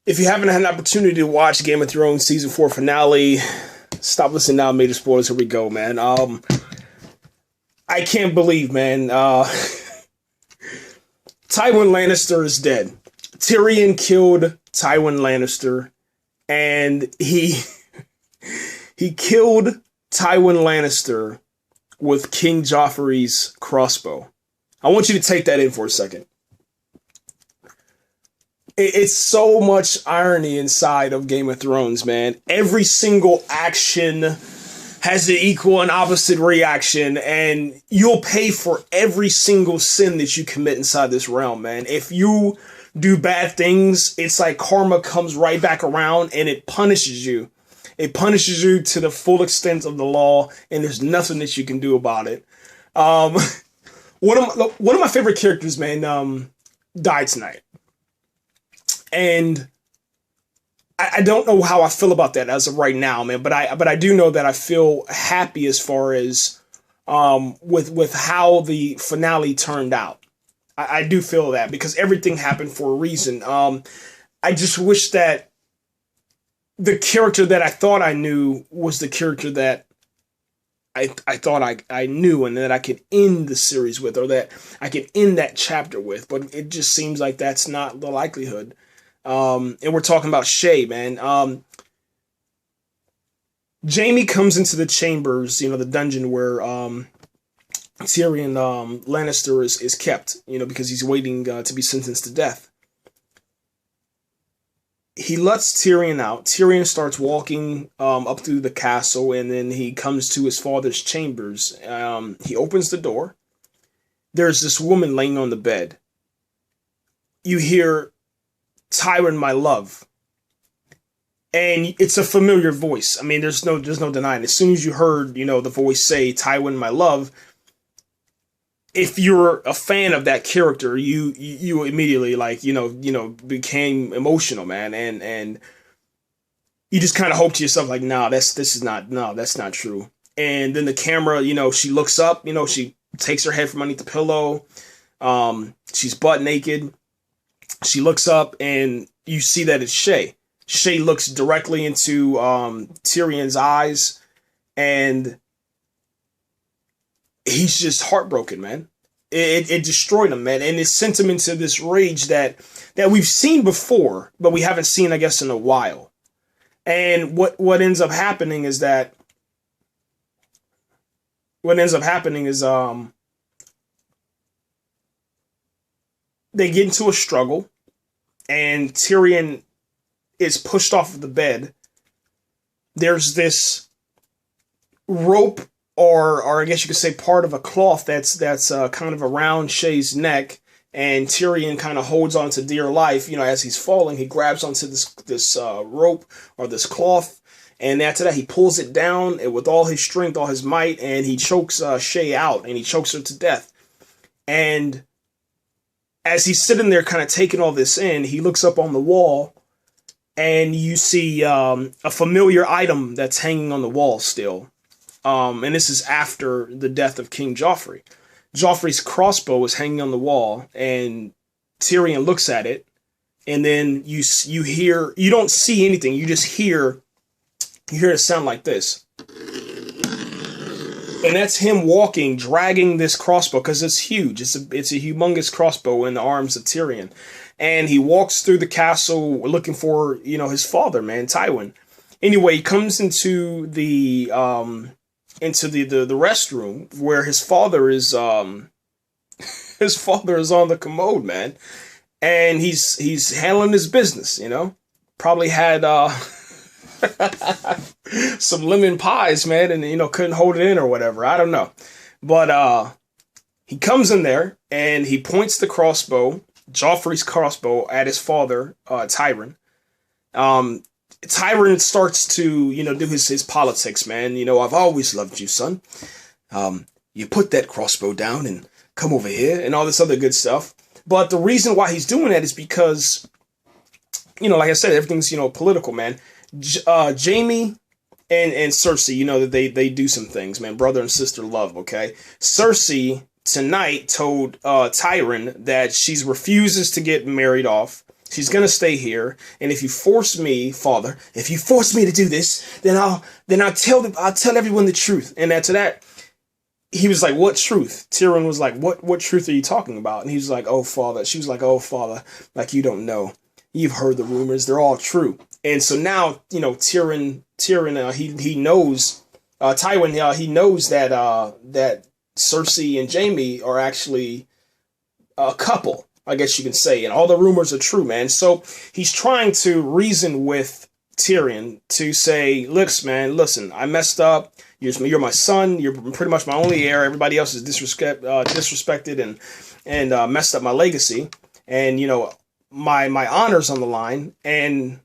If you haven't had an opportunity to watch Game of Thrones season 4 finale, stop listening now. Major spoilers. Here we go, man. I can't believe, man. Tywin Lannister is dead. Tyrion killed Tywin Lannister, and he killed Tywin Lannister with King Joffrey's crossbow. I want you to take that in for a second. It's so much irony inside of Game of Thrones, man. Every single action has an equal and opposite reaction, and you'll pay for every single sin that you commit inside this realm, man. If you do bad things, it's like karma comes right back around and it punishes you. It punishes you to the full extent of the law, and there's nothing that you can do about it. One of my favorite characters, man, died tonight. And I don't know how I feel about that as of right now, man. But I do know that I feel happy as far as with how the finale turned out. I do feel that because everything happened for a reason. I just wish that the character that I thought I knew was the character that I thought I knew and that I could end the series with, or that I could end that chapter with. But it just seems like that's not the likelihood. And we're talking about Shae, man. Jaime comes into the chambers, the dungeon where Tyrion Lannister is kept, because he's waiting to be sentenced to death. He lets Tyrion out. Tyrion starts walking up through the castle, and then he comes to his father's chambers. He opens the door. There's this woman laying on the bed. You hear, "Tywin, my love." And it's a familiar voice. I mean, there's no denying. As soon as you heard, the voice say, "Tywin, my love," if you're a fan of that character, you immediately became emotional, man. And you just kind of hope to yourself, like, that's not true. And then the camera, she looks up, she takes her head from underneath the pillow. She's butt naked. She looks up and you see that it's Shae. Shae looks directly into Tyrion's eyes, and he's just heartbroken, man. It destroyed him, man, and it sent him into this rage that we've seen before, but we haven't seen, I guess, in a while. And what ends up happening is they get into a struggle, and Tyrion is pushed off of the bed. There's this rope, or I guess you could say part of a cloth that's kind of around Shae's neck, and Tyrion kind of holds on to dear life. As he's falling, he grabs onto this rope or this cloth, and after that he pulls it down with all his strength, all his might, and he chokes Shae out, and he chokes her to death. And as he's sitting there kind of taking all this in, he looks up on the wall, and you see a familiar item that's hanging on the wall still. And this is after the death of King Joffrey. Joffrey's crossbow is hanging on the wall, and Tyrion looks at it, and then you hear, you don't see anything, you just hear it sound like this. And that's him walking, dragging this crossbow, because it's huge. It's a humongous crossbow in the arms of Tyrion. And he walks through the castle looking for, his father, man, Tywin. Anyway, he comes into the restroom where his father is on the commode, man. And he's handling his business, Probably had some lemon pies, man, and couldn't hold it in or whatever. I don't know. But he comes in there and he points the crossbow, Joffrey's crossbow, at his father, Tyrion. Tyrion starts to, do his politics, man. "I've always loved you, son. You put that crossbow down and come over here," and all this other good stuff. But the reason why he's doing that is because, like I said, everything's, political, man. Jaime and Cersei, that they do some things, man. Brother and sister love, okay? Cersei tonight told Tyrion that she refuses to get married off. She's gonna stay here, and if you force me, Father, if you force me to do this, then I'll tell everyone the truth. And after that, he was like, "What truth?" Tyrion was like, "What truth are you talking about?" And he was like, "Oh, Father." She was like, "Oh, Father, like you don't know. You've heard the rumors; they're all true." And so now, Tyrion, he knows, Tywin, he knows that Cersei and Jaime are actually a couple, I guess you can say, and all the rumors are true, man. So he's trying to reason with Tyrion to say, listen, I messed up. You're my son. You're pretty much my only heir. Everybody else is disrespected and messed up my legacy. And, my honor's on the line. And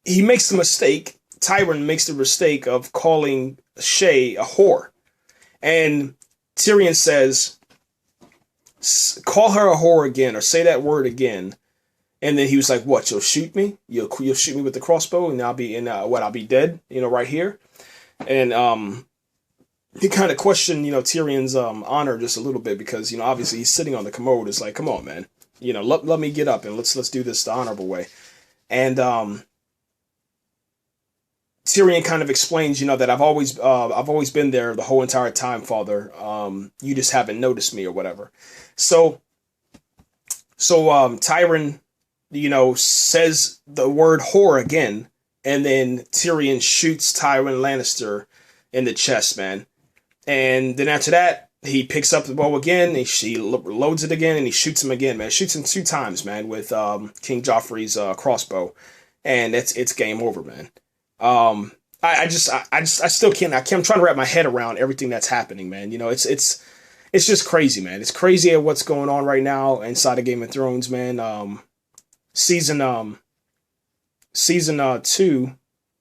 he makes the mistake. Tywin makes the mistake of calling Shay a whore. And Tyrion says, call her a whore again, or say that word again. And then he was like, "What? You'll shoot me? You'll shoot me with the crossbow, and I'll be dead, right here." And he kind of questioned, Tyrion's honor just a little bit, because obviously he's sitting on the commode. It's like, come on, man, let me get up and let's do this the honorable way. And Tyrion kind of explains, that I've always been there the whole entire time, Father. You just haven't noticed me or whatever. So Tyrion, says the word whore again, and then Tyrion shoots Tywin Lannister in the chest, man. And then after that, he picks up the bow again, and he loads it again, and he shoots him again, man. Shoots him 2 times, man, with King Joffrey's crossbow, and it's game over, man. I still can't. I'm trying to wrap my head around everything that's happening, man. It's just crazy, man. It's crazy at what's going on right now inside of Game of Thrones, man. Season 2,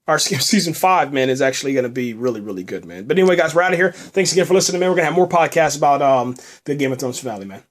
or season 5, man, is actually going to be really, really good, man. But anyway, guys, we're out of here. Thanks again for listening, man. We're going to have more podcasts about the Game of Thrones finale, man.